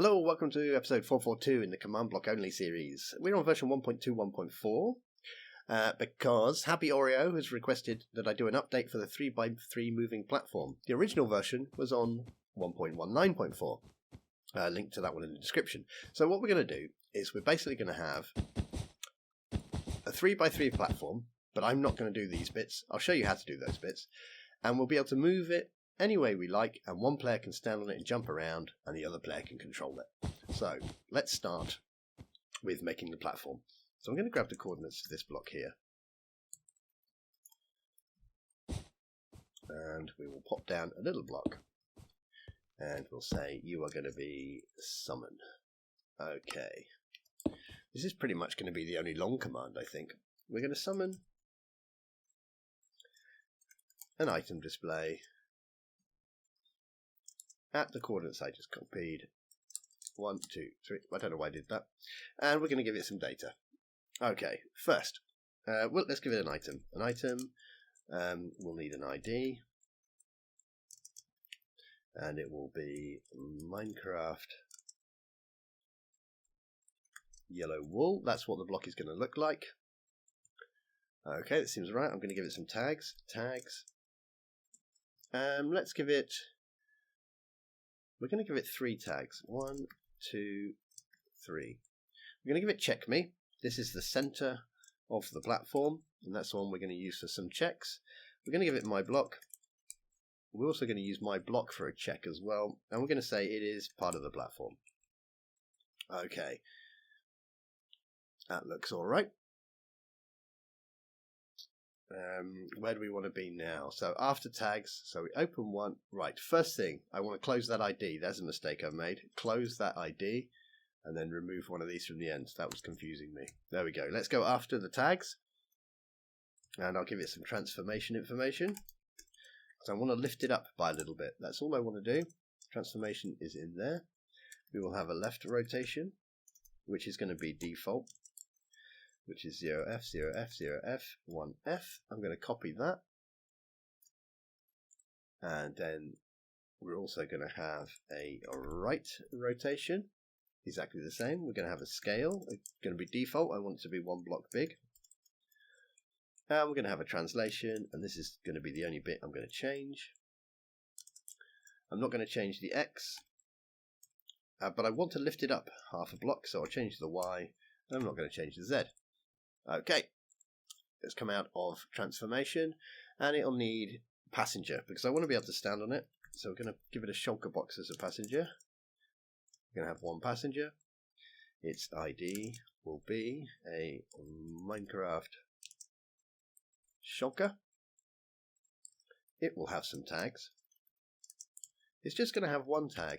Hello, welcome to episode 442 in the command block only series. We're on version 1.2.1.4 because Happy Oreo has requested that I do an update for the 3x3 moving platform. The original version was on 1.19.4. Link to that one in the description. So what we're going to do is we're basically going to have a 3x3 platform, but I'm not going to do these bits. I'll show you how to do those bits. And we'll be able to move it any way we like, and one player can stand on it and jump around, and the other player can control it. So let's start with making the platform. So I'm going to grab the coordinates of this block here, and we will pop down a little block, and we'll say you are going to be summon. Okay, this is pretty much going to be the only long command, I think. We're going to summon an item display at the coordinates I just copied. 1, 2, 3. I don't know why I did that. And we're going to give it some data. Okay, first, well, let's give it an item. An item, we'll need an ID. And it will be Minecraft yellow wool. That's what the block is going to look like. Okay, that seems right. I'm going to give it some tags. Let's give it... We're going to give it 3 tags. 1, 2, 3. We're going to give it check me. This is the center of the platform, and that's the one we're going to use for some checks. We're going to give it my block. We're also going to use my block for a check as well, and we're going to say it is part of the platform. Okay. That looks all right. Where do we want to be now? So after tags, so we open one. Right, first thing, I want to close that ID. There's a mistake I've made. Close that ID and then remove one of these from the end. That was confusing me. There we go. Let's go after the tags, and I'll give it some transformation information. So I want to lift it up by a little bit. That's all I want to do. Transformation is in there. We will have a left rotation, which is going to be default, which is 0F, 0F, 0F, 1F. I'm going to copy that. And then we're also going to have a right rotation, exactly the same. We're going to have a scale. It's going to be default. I want it to be 1 block big. And we're going to have a translation, and this is going to be the only bit I'm going to change. I'm not going to change the X, but I want to lift it up half a block, so I'll change the Y, and I'm not going to change the Z. Okay, let's come out of transformation, and it'll need passenger because I want to be able to stand on it. So we're going to give it a shulker box as a passenger. We're going to have 1 passenger. Its ID will be a Minecraft shulker. It will have some tags. It's just going to have 1 tag.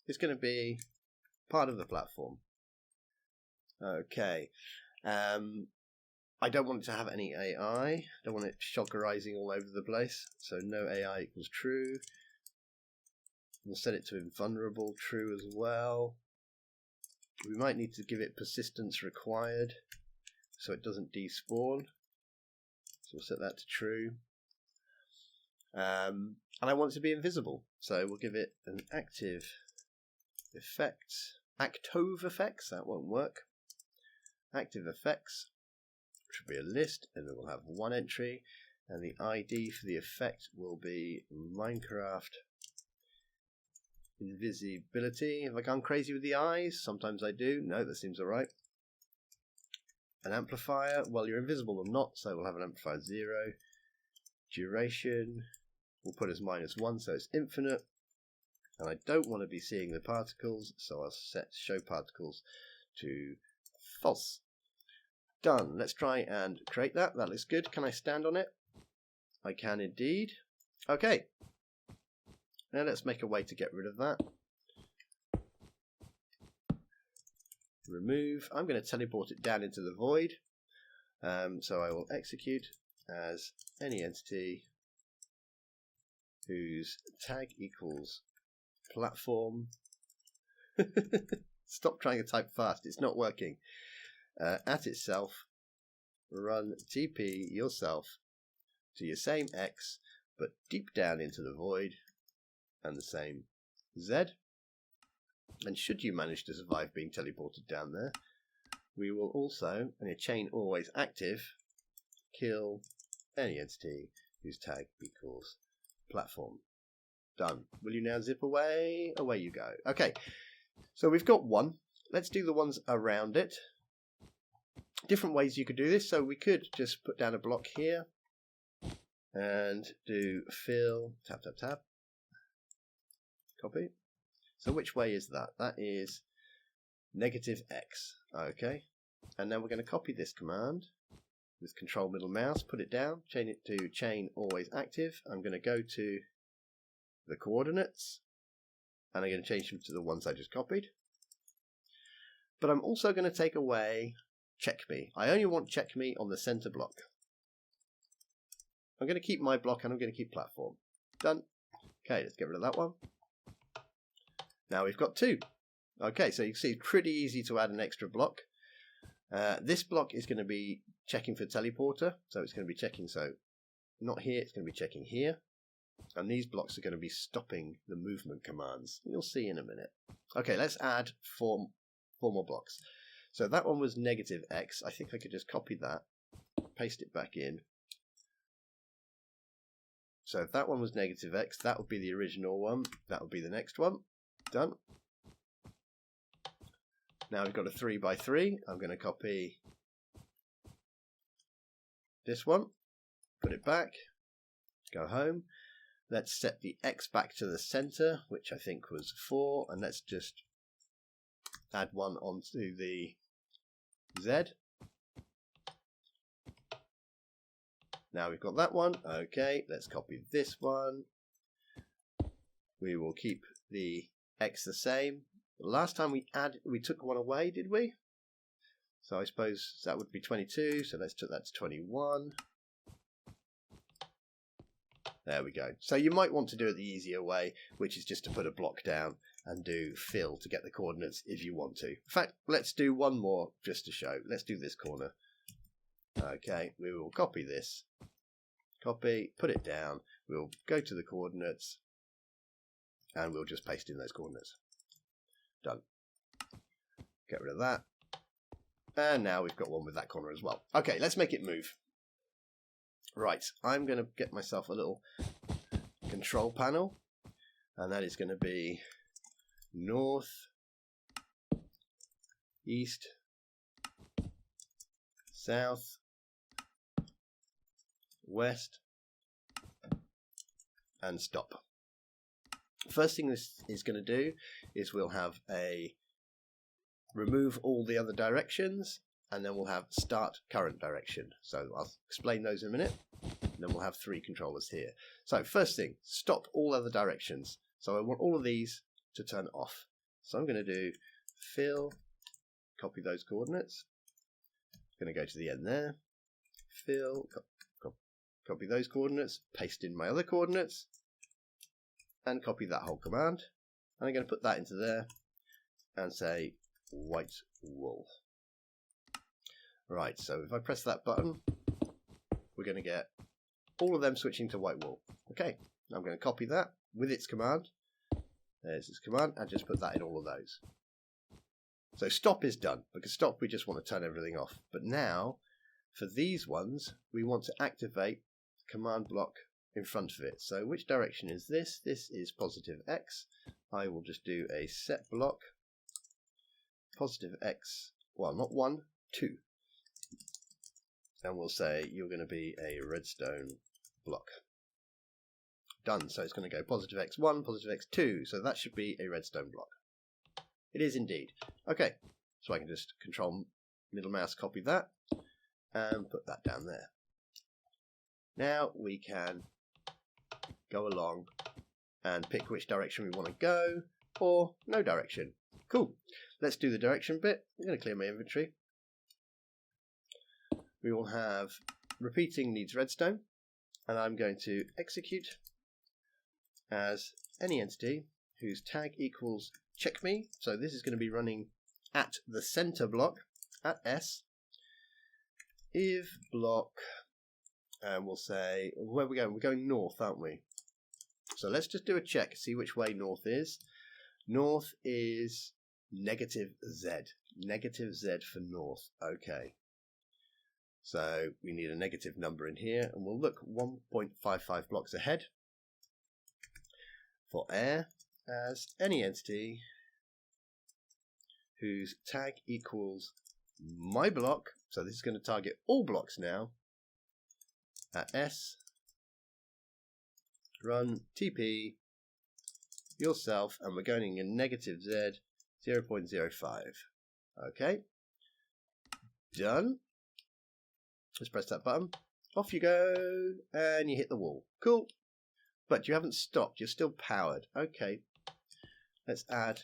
It's going to be part of the platform. Okay. I don't want it to have any AI. I don't want it shulkerizing all over the place. So NoAI equals true. We'll set it to invulnerable, true as well. We might need to give it persistence required so it doesn't despawn. So we'll set that to true. And I want it to be invisible. So we'll give it an active effects. Active effects, that won't work. Active effects should be a list, and it will have 1 entry, and the ID for the effect will be Minecraft invisibility. Have I gone crazy with the eyes? Sometimes I do. No, that seems alright. An amplifier, well, you're invisible or not, so we'll have an amplifier 0. Duration we'll put as -1, so it's infinite, and I don't want to be seeing the particles, so I'll set show particles to false. Done. Let's try and create that. That looks good. Can I stand on it? I can indeed. Okay. Now let's make a way to get rid of that. Remove. I'm going to teleport it down into the void. So I will execute as any entity whose tag equals platform. Stop trying to type fast. It's not working. At itself, run TP yourself to your same X, but deep down into the void, and the same Z. And should you manage to survive being teleported down there, we will also, in a chain always active, kill any entity whose tag equals platform. Done. Will you now zip away? Away you go. Okay, so we've got one. Let's do the ones around it. Different ways you could do this. So we could just put down a block here and do fill, tap, tap, tap, copy. So which way is that? That is -x. Okay, and then we're going to copy this command with control middle mouse, put it down, chain it to chain always active. I'm going to go to the coordinates and I'm going to change them to the ones I just copied. But I'm also going to take away check me. I only want check me on the center block. I'm going to keep my block and I'm going to keep platform. Done. Okay, let's get rid of that one. Now we've got two. Okay, so you can see it's pretty easy to add an extra block. This block is going to be checking for teleporter, so it's going to be checking, so not here, it's going to be checking here. And these blocks are going to be stopping the movement commands. You'll see in a minute. Okay, let's add four more blocks. So that one was -x. I think I could just copy that, paste it back in. So if that one was -x, that would be the original one. That would be the next one. Done. Now we've got a 3 by 3. I'm going to copy this one, put it back, go home. Let's set the x back to the center, which I think was 4, and let's just add one onto the z. Now we've got that one. Okay, let's copy this one. We will keep the x the same. Last time we took one away, did we? So I suppose that would be 22. So let's put that to 21. There we go. So you might want to do it the easier way, which is just to put a block down and do fill to get the coordinates if you want to. In fact, let's do one more just to show. Let's do this corner. Okay, we will copy this. Copy, put it down. We'll go to the coordinates and we'll just paste in those coordinates. Done. Get rid of that. And now we've got one with that corner as well. Okay, let's make it move. Right, I'm going to get myself a little control panel, and that is going to be north, east, south, west, and stop. First thing this is going to do is we'll have a remove all the other directions, and then we'll have start current direction. So I'll explain those in a minute, and then we'll have 3 controllers here. So first thing, stop all other directions. So I want all of these to turn off. So I'm going to do fill, copy those coordinates. I'm going to go to the end there, fill, copy those coordinates, paste in my other coordinates, and copy that whole command. And I'm going to put that into there and say white wool. Right, so if I press that button, we're going to get all of them switching to white wool. Okay, I'm going to copy that with its command. There's its command, and just put that in all of those. So stop is done, because stop we just want to turn everything off. But now, for these ones, we want to activate the command block in front of it. So which direction is this? This is +x. I will just do a set block, +x, well not 1, 2. And we'll say you're going to be a redstone block. Done. So it's going to go +x1, +x2. So that should be a redstone block. It is indeed. Okay, so I can just control middle mouse copy that and put that down there. Now we can go along and pick which direction we want to go, or no direction. Cool. Let's do the direction bit. I'm going to clear my inventory. We will have repeating needs redstone, and I'm going to execute as any entity whose tag equals check me. So this is going to be running at the center block at S. If block, and we'll say, where are we going? We're going north, aren't we? So let's just do a check, see which way north is. North is negative Z. Negative Z for north. Okay. So we need a negative number in here, and we'll look 1.55 blocks ahead for air as any entity whose tag equals my block. So this is going to target all blocks now at S. Run TP yourself, and we're going in negative Z 0.05. Okay. Done. Let's press that button. Off you go, and you hit the wall. Cool. But you haven't stopped. You're still powered. Okay. Let's add.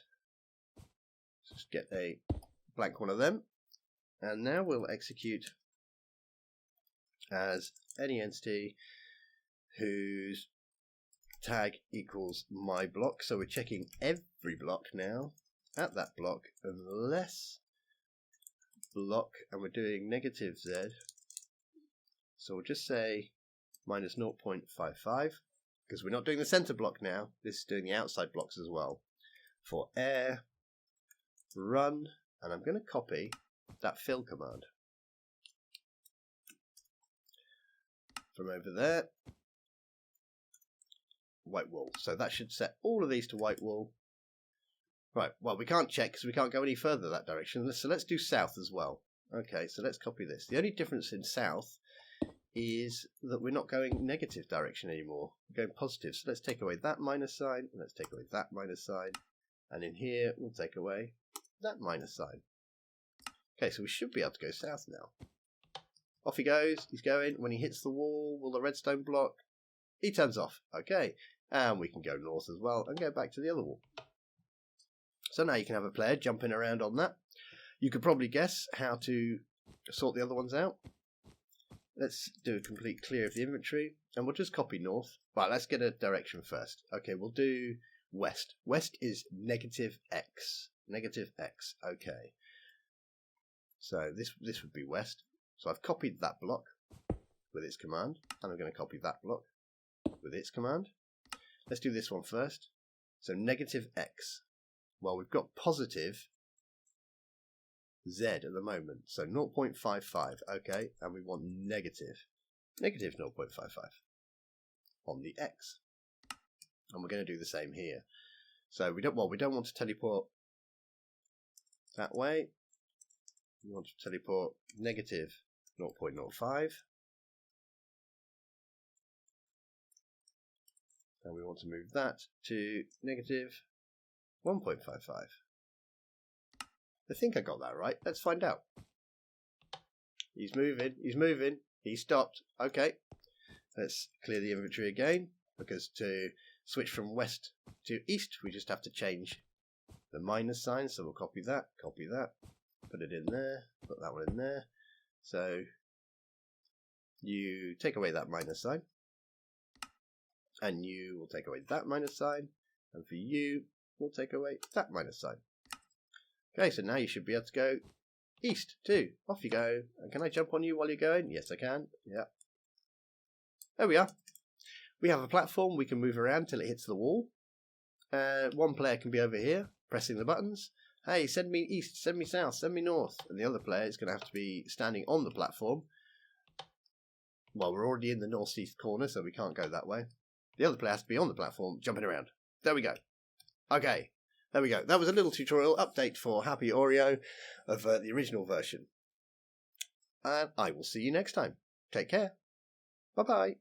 Just get a blank one of them. And now we'll execute as any entity whose tag equals my block. So we're checking every block now at that block unless block, and we're doing negative Z. So we'll just say minus 0.55 because we're not doing the center block now. This is doing the outside blocks as well. For air, run, and I'm going to copy that fill command from over there. White wall. So that should set all of these to white wall. Right, well, we can't check because we can't go any further that direction. So let's do south as well. Okay, so let's copy this. The only difference in south is that we're not going negative direction anymore. We're going positive. So let's take away that minus sign, and let's take away that minus sign. And in here, we'll take away that minus sign. Okay, so we should be able to go south now. Off he goes. He's going. When he hits the wall, will the redstone block? He turns off. Okay, and we can go north as well and go back to the other wall. So now you can have a player jumping around on that. You could probably guess how to sort the other ones out. Let's do a complete clear of the inventory, and we'll just copy north. Right, let's get a direction first. Okay, we'll do west. West is negative X. Negative X. Okay. So this would be west. So I've copied that block with its command, and I'm going to copy that block with its command. Let's do this one first. So negative X. Well, we've got positive Z at the moment. So 0.55. Okay, and we want negative 0.55 on the X. And we're going to do the same here. So we don't want to teleport that way. We want to teleport negative 0.05. And we want to move that to negative 1.55. I think I got that right. Let's find out. He's moving. He stopped. Okay. Let's clear the inventory again, because to switch from west to east, we just have to change the minus sign. So we'll copy that, put it in there, put that one in there. So you take away that minus sign, and you will take away that minus sign, and for you, we'll take away that minus sign. Okay, so now you should be able to go east too. Off you go. And can I jump on you while you're going? Yes, I can. Yeah. There we are. We have a platform. We can move around till it hits the wall. One player can be over here, pressing the buttons. Hey, send me east, send me south, send me north. And the other player is going to have to be standing on the platform. Well, we're already in the northeast corner, so we can't go that way. The other player has to be on the platform, jumping around. There we go. Okay. There we go. That was a little tutorial update for Happy Oreo of the original version. And I will see you next time. Take care. Bye-bye.